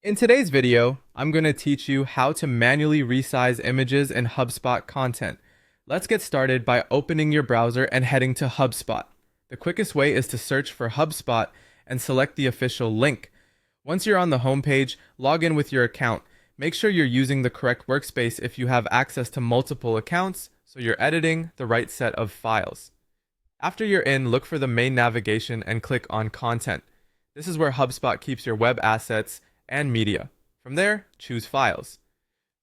In today's video, I'm going to teach you how to manually resize images in Hubspot content. Let's get started by opening your browser and heading to Hubspot. The quickest way is to search for Hubspot and select the official link. Once you're on the homepage, log in with your account. Make sure you're using the correct workspace if you have access to multiple accounts, so you're editing the right set of files. After you're in, look for the main navigation and click on Content. This is where Hubspot keeps your web assets and media. From there, choose Files.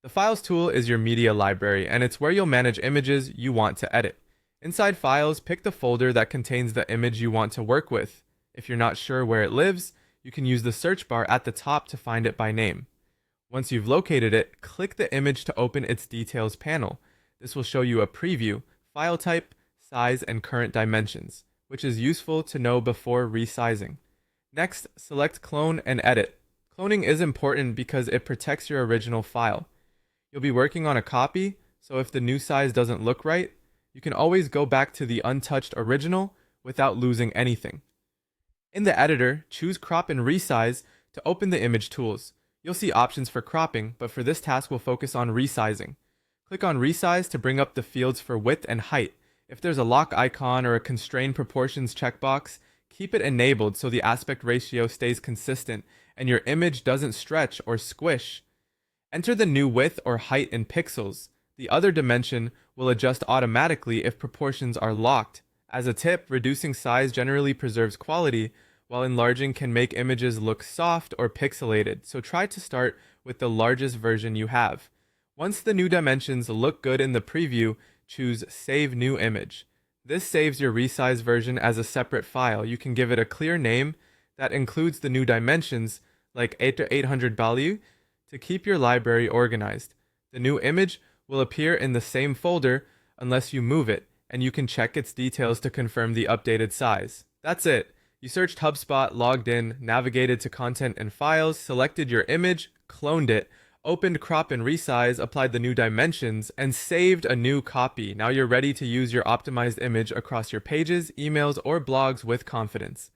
The Files tool is your media library, and it's where you'll manage images you want to edit. Inside Files, pick the folder that contains the image you want to work with. If you're not sure where it lives, you can use the search bar at the top to find it by name. Once you've located it, click the image to open its Details panel. This will show you a preview, file type, size, and current dimensions, which is useful to know before resizing. Next, select Clone and Edit. Cloning is important because it protects your original file. You'll be working on a copy, so if the new size doesn't look right, you can always go back to the untouched original without losing anything. In the editor, choose Crop and Resize to open the image tools. You'll see options for cropping, but for this task we'll focus on resizing. Click on Resize to bring up the fields for width and height. If there's a lock icon or a Constrain Proportions checkbox, keep it enabled so the aspect ratio stays consistent and your image doesn't stretch or squish. Enter the new width or height in pixels. The other dimension will adjust automatically if proportions are locked. As a tip, reducing size generally preserves quality, while enlarging can make images look soft or pixelated, so try to start with the largest version you have. Once the new dimensions look good in the preview, choose Save New Image. This saves your resized version as a separate file. You can give it a clear name that includes the new dimensions, like 800 value, to keep your library organized. The new image will appear in the same folder unless you move it, and you can check its details to confirm the updated size. That's it. You searched Hubspot, logged in, navigated to Content and Files, selected your image, cloned it, opened Crop and Resize, applied the new dimensions, and saved a new copy. Now you're ready to use your optimized image across your pages, emails, or blogs with confidence.